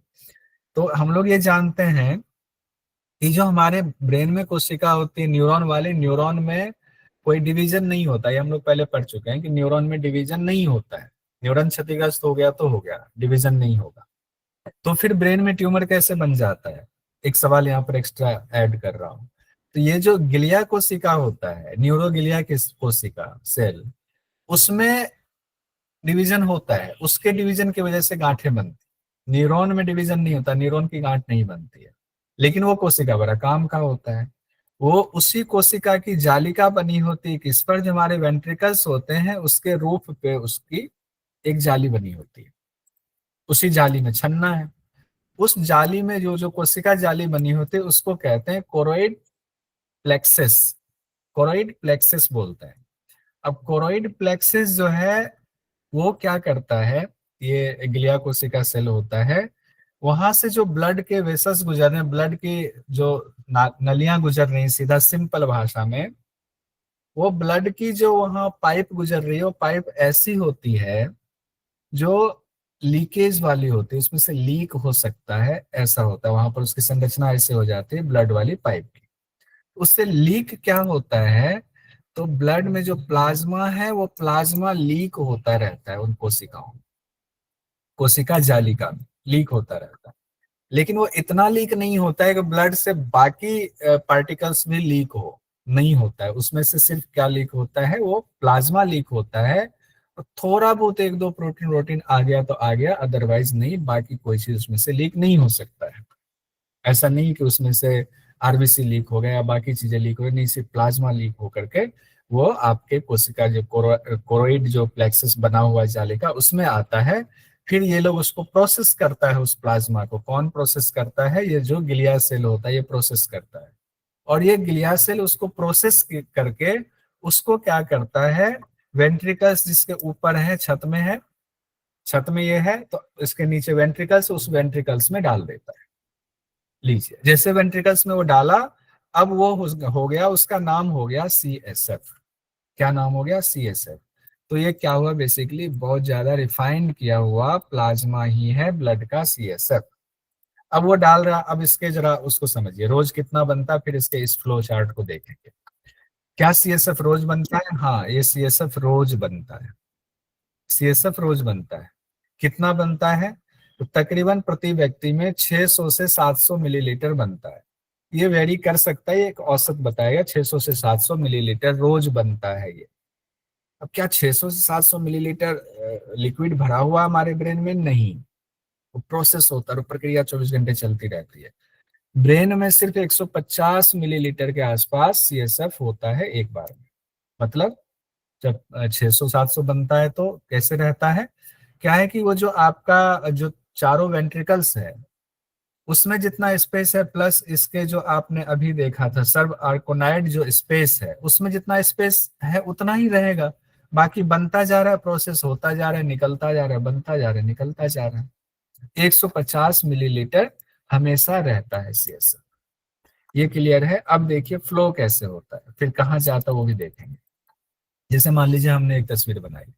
तो हम लोग ये जानते हैं कि जो हमारे ब्रेन में कोशिका होती है न्यूरॉन वाले, न्यूरॉन में कोई डिवीजन नहीं होता। ये हम लोग पहले पढ़ चुके हैं कि न्यूरॉन में डिवीजन नहीं होता है। न्यूरॉन क्षतिग्रस्त हो गया तो हो गया, डिवीजन नहीं होगा। तो फिर ब्रेन में ट्यूमर कैसे बन जाता है? एक सवाल यहाँ पर एक्स्ट्रा ऐड कर रहा हूँ। तो ये जो ग्लिया कोशिका होता है, न्यूरोग्लिया कोशिका सेल, उसमें डिवीजन होता है। उसके डिवीजन की वजह से गांठें बनती। न्यूरॉन में डिवीजन नहीं होता, न्यूरॉन की गांठ नहीं बनती है। लेकिन वो कोशिका बड़ा काम का होता है। वो उसी कोशिका की जालिका बनी होती है, किस पर? जो हमारे वेंट्रिकल्स होते हैं उसके रूफ पे उसकी एक जाली बनी होती है। उसी जाली में छन्ना है। उस जाली में जो जो कोशिका जाली बनी होती है उसको कहते हैं कोरोइड प्लेक्सिस। कोरोइड प्लेक्सिस बोलते हैं। अब कोरोइड प्लेक्सिस जो है वो क्या करता है? ये ग्लिया कोशिका सेल होता है। वहां से जो ब्लड के वेसल्स गुजर रहे हैं, ब्लड की जो नलियां गुजर रही हैं, सीधा सिंपल भाषा में, वो ब्लड की जो वहां पाइप गुजर रही है, वो पाइप ऐसी होती है जो लीकेज वाली होती है, उसमें से लीक हो सकता है, ऐसा होता है वहां पर। उसकी संरचना ऐसे हो जाती है ब्लड वाली पाइप की। उससे लीक क्या होता है? तो ब्लड में जो प्लाज्मा है वो प्लाज्मा लीक होता रहता है, उन कोशिकाओं, कोशिका जालिका में लीक होता रहता है। लेकिन वो इतना लीक नहीं होता है कि ब्लड से बाकी पार्टिकल्स भी लीक हो, नहीं होता है। उसमें से सिर्फ क्या लीक होता है? वो प्लाज्मा लीक होता है। और थोड़ा बहुत एक दो प्रोटीन वोटीन आ गया तो आ गया, अदरवाइज नहीं, बाकी कोई चीज उसमें से लीक नहीं हो सकता है। ऐसा नहीं कि उसमें से आरबीसी लीक हो गया या बाकी चीजें लीक हो गई, नहीं, सिर्फ प्लाज्मा लीक होकर के वो आपके कोशिका जो कोरोइड जो प्लेक्सस बना हुआ है जालिका, उसमें आता है। फिर ये लोग उसको प्रोसेस करता है, उस प्लाज्मा को। कौन प्रोसेस करता है? ये जो ग्लिया सेल होता है ये प्रोसेस करता है। और ये ग्लिया सेल उसको प्रोसेस करके उसको क्या करता है? वेंट्रिकल्स जिसके ऊपर है, छत में है, छत में ये है, तो इसके नीचे वेंट्रिकल्स, उस वेंट्रिकल्स में डाल देता है। लीजिए, जैसे वेंट्रिकल्स में वो डाला, अब वो हो गया, उसका नाम हो गया CSF। क्या नाम हो गया? CSF। तो ये क्या हुआ? बेसिकली बहुत ज्यादा रिफाइंड किया हुआ प्लाज्मा ही है ब्लड का CSF। अब वो डाल रहा, अब इसके जरा उसको समझिए, रोज कितना बनता है, फिर इसके इस फ्लो चार्ट को देखेंगे। क्या CSF रोज बनता है? हाँ, ये CSF रोज बनता है। CSF रोज बनता है। कितना बनता है? तो तकरीबन प्रति व्यक्ति में 600 से 700 मिलीलीटर बनता है। ये वेरी कर सकता है, एक औसत बताएगा, 600 से 700 मिलीलीटर रोज बनता है ये। अब क्या 600 से 700 मिलीलीटर लिक्विड भरा हुआ हमारे ब्रेन में? नहीं, वो प्रोसेस होता है, प्रक्रिया 24 घंटे चलती रहती है। ब्रेन में सिर्फ 150 मिलीलीटर के आसपास CSF होता है एक बार में। मतलब जब 600-700 बनता है तो कैसे रहता है? क्या है कि वो जो आपका जो चारों वेंट्रिकल्स है उसमें जितना स्पेस है, प्लस इसके जो आपने अभी देखा था सर्व आर्कोनाइड जो स्पेस है, उसमें जितना स्पेस है उतना ही रहेगा। बाकी बनता जा रहा है, प्रोसेस होता जा रहा है, निकलता जा रहा है, बनता जा रहा है, निकलता जा रहा है। 150 मिलीलीटर हमेशा रहता है CSF। ये क्लियर है? अब देखिए फ्लो कैसे होता है, फिर कहाँ जाता है वो भी देखेंगे। जैसे मान लीजिए हमने एक तस्वीर बनाई,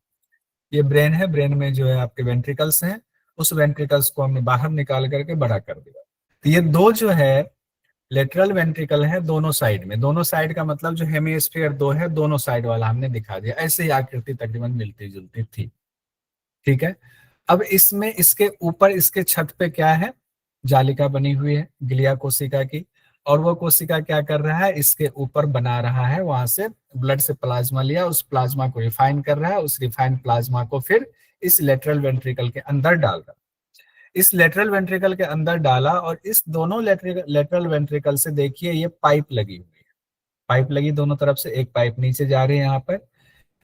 ये ब्रेन है, ब्रेन में जो है आपके वेंट्रिकल्स हैं, उस वेंट्रिकल्स को हमने बाहर निकाल करके बड़ा कर दिया। तो ये दो जो है लेटरल वेंट्रिकल है दोनों साइड में, दोनों साइड का मतलब जो हेमिस्फीयर दो है, दोनों साइड वाला हमने दिखा दिया। ऐसे ही आकृति तकरीबन मिलती जुलती थी। ठीक है। अब इसमें इसके ऊपर इसके छत पे क्या है? जालिका बनी हुई है ग्लिया कोशिका की। और वो कोशिका क्या कर रहा है? इसके ऊपर बना रहा है, वहां से ब्लड से प्लाज्मा लिया, उस प्लाज्मा को रिफाइन कर रहा है, उस रिफाइंड प्लाज्मा को फिर इस लेटरल वेंट्रिकल के अंदर डाल रहा है। इस लेटरल वेंट्रिकल के अंदर डाला, और इस दोनों लेटरल वेंट्रिकल से देखिए ये पाइप लगी हुई है। पाइप लगी दोनों तरफ से, एक पाइप नीचे जा रही है यहाँ पर।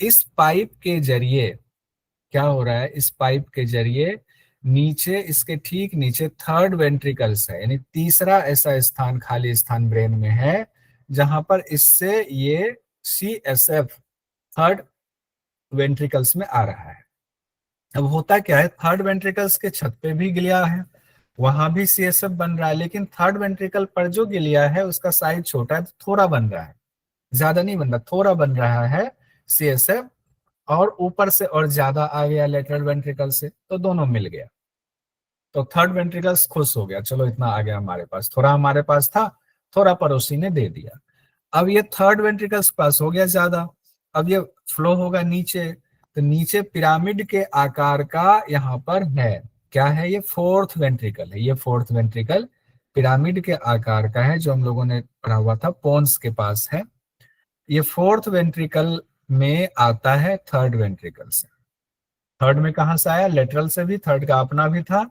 इस पाइप के जरिए क्या हो रहा है? इस पाइप के जरिए नीचे इसके ठीक नीचे थर्ड वेंट्रिकल्स है, यानी तीसरा ऐसा स्थान, खाली स्थान ब्रेन में है जहां पर इससे ये CSF थर्ड वेंट्रिकल्स में आ रहा है। अब होता क्या है, थर्ड वेंट्रिकल्स के छत पे भी गिलिया है, वहां भी CSF बन रहा है, लेकिन थर्ड वेंट्रिकल पर जो गिलिया है उसका साइज छोटा है, तो थोड़ा बन रहा है, ज्यादा नहीं बन रहा, थोड़ा बन रहा है CSF, और ऊपर से और ज्यादा आ गया लेटरल वेंट्रिकल से, तो दोनों मिल गया। तो थर्ड वेंट्रिकल्स खुश हो गया, चलो इतना आ गया हमारे पास, थोड़ा हमारे पास था, थोड़ा पड़ोसी ने दे दिया। अब ये थर्ड वेंट्रिकल्स पास हो गया ज्यादा, अब ये फ्लो होगा नीचे, तो नीचे पिरामिड के आकार का यहाँ पर है, क्या है ये, फोर्थ वेंट्रिकल है, ये फोर्थ वेंट्रिकल पिरामिड के आकार का है, जो हम लोगों ने पढ़ा हुआ था, पोन्स के पास है। ये फोर्थ वेंट्रिकल में आता है थर्ड वेंट्रिकल से। थर्ड में कहां से आया, लेटरल से भी, थर्ड का अपना भी था,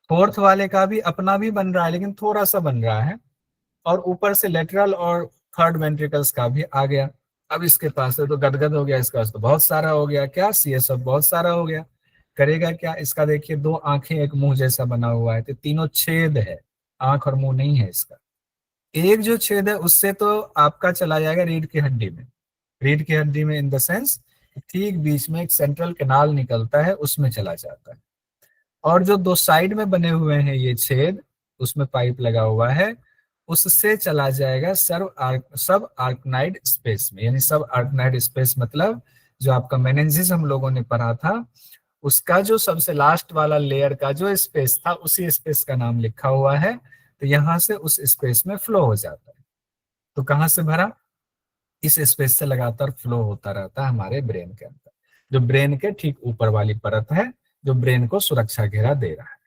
फोर्थ वाले का भी अपना भी बन रहा है, लेकिन थोड़ा सा बन रहा है, और ऊपर से लेटरल और थर्ड वेंट्रिकल्स का भी आ गया। अब इसके पास है तो गदगद हो गया, इसके पास तो बहुत सारा हो गया, क्या CSF बहुत सारा हो गया, करेगा क्या, इसका देखिए दो आंखें एक मुंह जैसा बना हुआ है, तो तीनों छेद है, आंख और मुंह नहीं है इसका। एक जो छेद है उससे तो आपका चला जाएगा रीढ़ की हड्डी में, रीढ़ की हड्डी में इन द सेंस ठीक बीच में एक सेंट्रल कैनाल निकलता है, उसमें चला जाता है। और जो दो साइड में बने हुए हैं ये छेद, उसमें पाइप लगा हुआ है, उससे चला जाएगा सब आर्कनाइड स्पेस में, यानी सब आर्कनाइड स्पेस मतलब जो आपका मेनेंजिस हम लोगों ने पढ़ा था, उसका जो सबसे लास्ट वाला लेयर का जो स्पेस था, उसी स्पेस का नाम लिखा हुआ है, तो यहां से उस स्पेस में फ्लो हो जाता है। तो कहां से भरा, इस स्पेस से लगातार फ्लो होता रहता है हमारे ब्रेन के अंदर, जो ब्रेन के ठीक ऊपर वाली परत है, जो ब्रेन को सुरक्षा घेरा दे रहा है।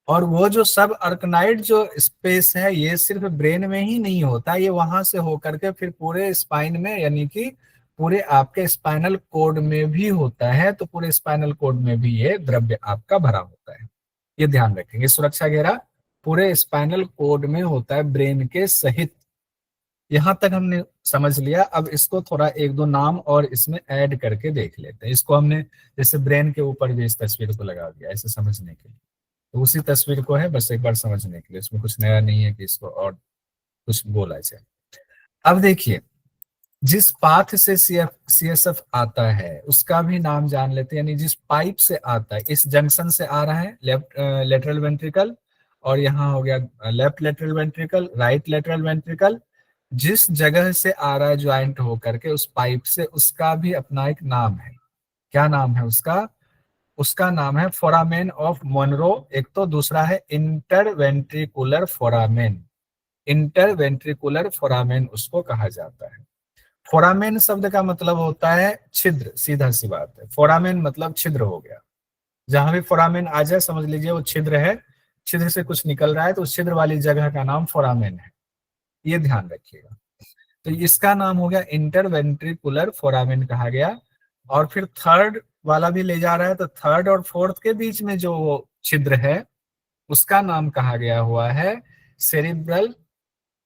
और वो जो सब अर्कनाइड जो स्पेस है, ये सिर्फ ब्रेन में ही नहीं होता, ये वहां से होकर के फिर पूरे स्पाइन में, यानी कि पूरे आपके स्पाइनल कोड में भी होता है, तो पूरे स्पाइनल कोड में भी ये द्रव्य आपका भरा होता है। ये ध्यान रखेंगे, सुरक्षा घेरा पूरे स्पाइनल कोड में होता है ब्रेन के सहित। यहां तक हमने समझ लिया, अब इसको थोड़ा एक दो नाम और इसमें ऐड करके देख लेते हैं। इसको हमने जैसे ब्रेन के ऊपर भी इस तस्वीर को लगा दिया ऐसे समझने के लिए, तो उसी तस्वीर को है बस एक बार समझने के लिए, इसमें कुछ नया नहीं है कि इसको और कुछ बोला जाए। अब देखिए, जिस पाथ से CSF आता है उसका भी नाम जान लेते हैं, यानी जिस पाइप से आता है, इस जंक्शन से आ रहा है लेफ्ट लेटरल वेंट्रिकल, और यहाँ हो गया left lateral ventricle, right lateral ventricle, जिस जगह से आ रहा है ज्वाइंट होकर के उस पाइप से, उसका भी अपना एक नाम है। क्या नाम है उसका, उसका नाम है फोरामेन ऑफ मोनरो, एक तो दूसरा है इंटरवेंट्रिकुलर फोरामेन, इंटरवेंट्रिकुलर फोरामेन उसको कहा जाता है। फोरामेन शब्द का मतलब होता है छिद्र, सीधा सी बात है, फोरामेन मतलब छिद्र हो गया, जहां भी फोरामेन आ जाए समझ लीजिए वो छिद्र है, छिद्र से कुछ निकल रहा है, तो उस छिद्र वाली जगह का नाम फोरामेन है, ये ध्यान रखिएगा। तो इसका नाम हो गया इंटरवेंट्रिकुलर फोरामेन कहा गया। और फिर थर्ड वाला भी ले जा रहा है, तो थर्ड और फोर्थ के बीच में जो वो छिद्र है उसका नाम कहा गया हुआ है सेरिब्रल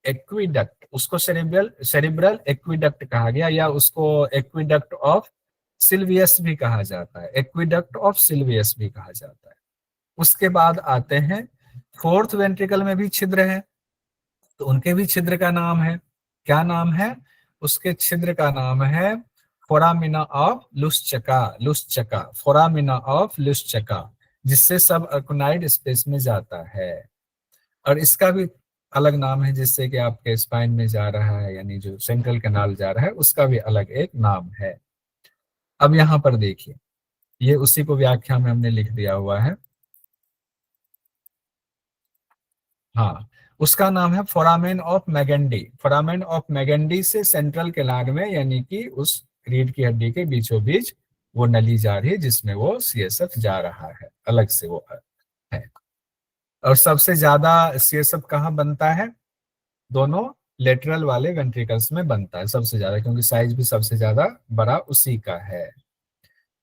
एक्विडक्ट, उसको सेरिब्रल सेरिब्रल एक्विडक्ट कहा गया, या उसको एक्विडक्ट ऑफ सिल्वियस भी कहा जाता है, एक्विडक्ट ऑफ सिल्वियस भी कहा जाता है। उसके बाद आते हैं फोर्थ वेंट्रिकल में भी छिद्र है, तो उनके भी छिद्र का नाम है, क्या नाम है, उसके छिद्र का नाम है फोरामिना ऑफ लुस्चका, लुस्चका, फोरामिना ऑफ लुस्चका, जिससे सब अर्कोनाइड स्पेस में जाता है। और इसका भी अलग नाम है, जिससे कि आपके स्पाइन में जा रहा है, यानी जो सेंट्रल कैनाल जा रहा है, उसका भी अलग एक नाम है। अब यहाँ पर देखिए, ये उसी को व्याख्या में हमने लिख दिया हुआ है, हाँ, उसका नाम है फोरामेन ऑफ मैगेंडी, फोरामेन ऑफ मैगेंडी से सेंट्रल कैनाल में, यानी कि उस रीढ़ की हड्डी के बीचों बीच वो नली जा रही है जिसमें वो CSF जा रहा है, अलग से वो है। और सबसे ज्यादा CSF कहाँ बनता है, दोनों लेटरल वाले वेंट्रिकल्स में बनता है सबसे ज्यादा, क्योंकि साइज भी सबसे ज्यादा बड़ा उसी का है।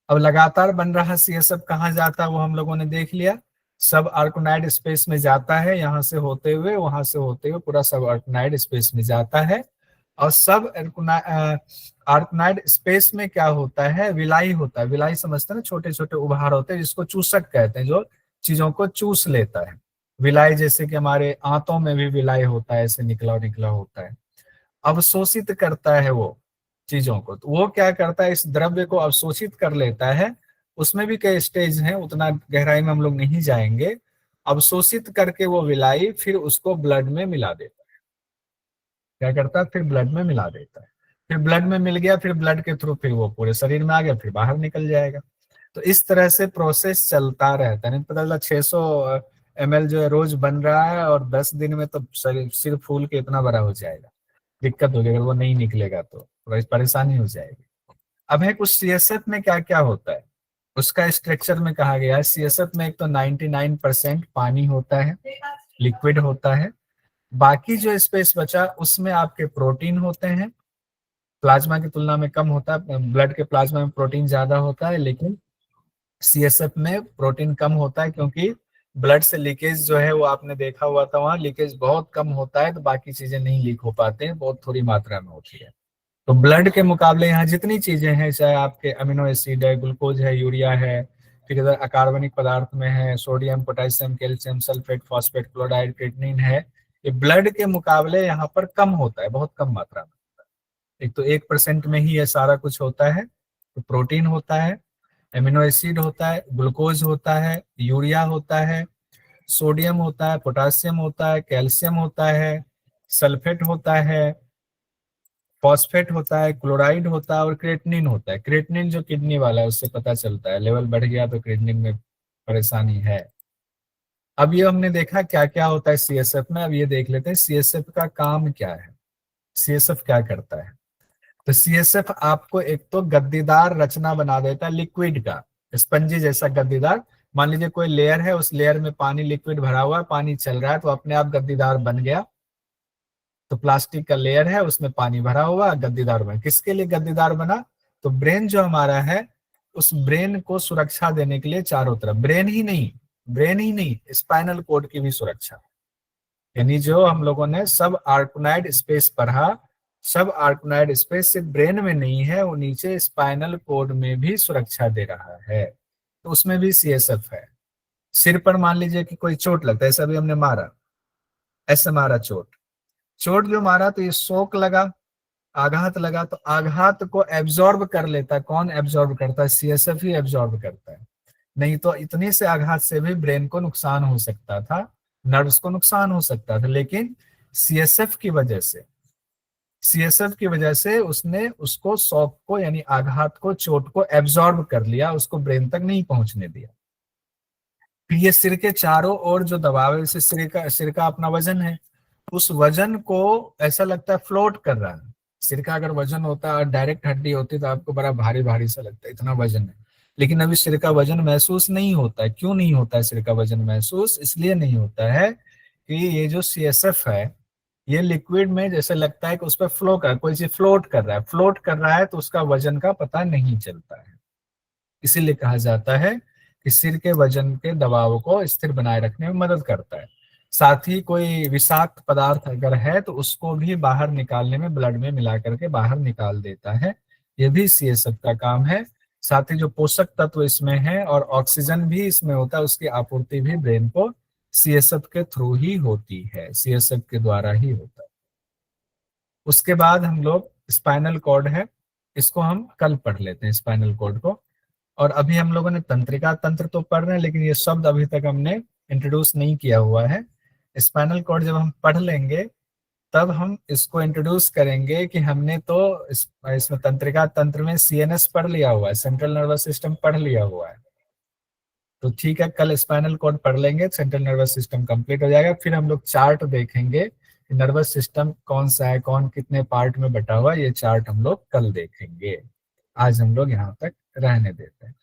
अब लगातार बन रहा CSF कहाँ जाता है वो हम लोगों ने देख लिया, सब आर्कोनाइड स्पेस में जाता है, यहाँ से होते हुए वहां से होते हुए पूरा सब आर्कोनाइड स्पेस में जाता है। और सब आर्कोनाइड स्पेस में क्या होता है, विलाई होता है, विलाई समझते हैं ना, छोटे छोटे उभार होते हैं जिसको चूसक कहते हैं, जो चीजों को चूस लेता है। विलाय जैसे कि हमारे आंतों में भी विलाय होता है, ऐसे निकला निकला होता है। अवशोषित करता है वो चीजों को। तो वो क्या करता है, इस द्रव्य को अवशोषित कर लेता है। उसमें भी कई स्टेज हैं, उतना गहराई में हम लोग नहीं जाएंगे। अवशोषित करके वो विलाई फिर उसको ब्लड में मिला देता है। क्या करता है, फिर ब्लड में मिला देता है। फिर ब्लड में मिल गया, फिर ब्लड के थ्रू फिर वो पूरे शरीर में आ गया, फिर बाहर निकल जाएगा। तो इस तरह से प्रोसेस चलता रहता है। नहीं तो पता चला 600 ml जो है रोज बन रहा है और 10 दिन में तो शरीर सिर फूल के इतना बड़ा हो जाएगा। दिक्कत होगी, अगर वो नहीं निकलेगा तो परेशानी हो जाएगी। अब है कुछ सीएसएफ में क्या क्या होता है, उसका स्ट्रक्चर में कहा गया है। सीएसएफ में एक तो 99% पानी होता है, लिक्विड होता है। बाकी जो स्पेस बचा उसमें आपके प्रोटीन होते हैं। प्लाज्मा की तुलना में कम होता है, ब्लड के प्लाज्मा में प्रोटीन ज्यादा होता है, लेकिन सीएसएफ में प्रोटीन कम होता है, क्योंकि ब्लड से लीकेज जो है वो आपने देखा हुआ था, वहां लीकेज बहुत कम होता है, तो बाकी चीजें नहीं लीक हो पाते हैं, बहुत थोड़ी मात्रा में होती है। तो ब्लड के मुकाबले यहाँ जितनी चीजें हैं, चाहे आपके अमीनो एसिड है, ग्लूकोज है, यूरिया है, फिर इधर अकार्बनिक पदार्थ में है sodium, potassium, calcium, sulphate, phosphate, chloride, creatinine है, ये ब्लड के मुकाबले यहाँ पर कम होता है, बहुत कम मात्रा में। एक तो 1% में ही ये सारा कुछ होता है। तो प्रोटीन होता है, एमिनो एसिड होता है, ग्लूकोज होता है, यूरिया होता है, सोडियम होता है, पोटासियम होता है, कैल्शियम होता है, सल्फेट होता है, फॉस्फेट होता है, क्लोराइड होता है और क्रिएटिनिन होता है। क्रिएटिनिन जो किडनी वाला है उससे पता चलता है, लेवल बढ़ गया तो क्रिएटिनिन में परेशानी है। अब ये हमने देखा क्या क्या होता है सीएसएफ में। अब ये देख लेते हैं सीएसएफ का काम क्या है, सीएसएफ क्या करता है। तो सीएसएफ आपको एक तो गद्दीदार रचना बना देता है लिक्विड का, स्पंजी जैसा गद्दीदार। मान लीजिए कोई लेयर है, उस लेयर में पानी लिक्विड भरा हुआ है, पानी चल रहा है, तो अपने आप गद्दीदार बन गया। तो प्लास्टिक का लेयर है, उसमें पानी भरा हुआ, गद्दीदार बना। किसके लिए गद्दीदार बना, तो ब्रेन जो हमारा है, उस ब्रेन को सुरक्षा देने के लिए चारों तरफ, ब्रेन ही नहीं स्पाइनल कोड की भी सुरक्षा। यानी जो हम लोगों ने सब आर्कनोइड स्पेस पढ़ा, सब आर्कनोइड स्पेस सिर्फ ब्रेन में नहीं है, वो नीचे स्पाइनल कोड में भी सुरक्षा दे रहा है। तो उसमें भी सीएसएफ है। सिर पर मान लीजिए कि कोई चोट लगता है, ऐसा भी हमने मारा, ऐसे मारा चोट, चोट जो मारा तो ये शोक लगा, आघात लगा, तो आघात को एब्जॉर्ब कर लेता है। कौन एब्जॉर्ब करता है, सीएसएफ ही एब्जॉर्ब करता है। नहीं तो इतने से आघात से भी ब्रेन को नुकसान हो सकता था, नर्व्स को नुकसान हो सकता था, लेकिन सीएसएफ की वजह से, सीएसएफ की वजह से उसने उसको शॉक को यानी आघात को, चोट को एब्जॉर्ब कर लिया, उसको ब्रेन तक नहीं पहुंचने दिया। फिर ये सिर के चारों ओर जो दबाव है, जैसे सिर का अपना वजन है, उस वजन को ऐसा लगता है फ्लोट कर रहा है। सिर का अगर वजन होता और डायरेक्ट हड्डी होती तो आपको बड़ा भारी भारी सा लगता है, इतना वजन है। लेकिन अभी सिर का वजन महसूस नहीं होता है। क्यों नहीं होता है सिर का वजन महसूस, इसलिए नहीं होता है कि ये जो सीएसएफ है, ये लिक्विड में जैसे लगता है कि उस पर फ्लो कर, कोई चीज फ्लोट कर रहा है, फ्लोट कर रहा है, तो उसका वजन का पता नहीं चलता है। इसीलिए कहा जाता है कि सिर के वजन के दबाव को स्थिर बनाए रखने में मदद करता है। साथ ही कोई विषाक्त पदार्थ अगर है तो उसको भी बाहर निकालने में, ब्लड में मिला करके बाहर निकाल देता है। ये भी सीएसएफ का काम है। साथ ही जो पोषक तत्व इसमें है और ऑक्सीजन भी इसमें होता है, उसकी आपूर्ति भी ब्रेन को सीएसएफ के थ्रू ही होती है, सीएसएफ के द्वारा ही होता है। उसके बाद हम लोग स्पाइनल कॉर्ड है, इसको हम कल पढ़ लेते हैं स्पाइनल कॉर्ड को। और अभी हम लोगों ने तंत्रिका तंत्र तो पढ़ रहे हैं, लेकिन ये शब्द अभी तक हमने इंट्रोड्यूस नहीं किया हुआ है। स्पाइनल कॉर्ड जब हम पढ़ लेंगे तब हम इसको इंट्रोड्यूस करेंगे कि हमने तो इसमें तंत्रिका तंत्र में सीएनएस पढ़ लिया हुआ है, सेंट्रल नर्वस सिस्टम पढ़ लिया हुआ है। तो ठीक है, कल स्पाइनल कॉर्ड पढ़ लेंगे, सेंट्रल नर्वस सिस्टम कंप्लीट हो जाएगा। फिर हम लोग चार्ट देखेंगे कि नर्वस सिस्टम कौन सा है, कौन कितने पार्ट में बटा हुआ है, ये चार्ट हम लोग कल देखेंगे। आज हम लोग यहाँ तक रहने देते हैं।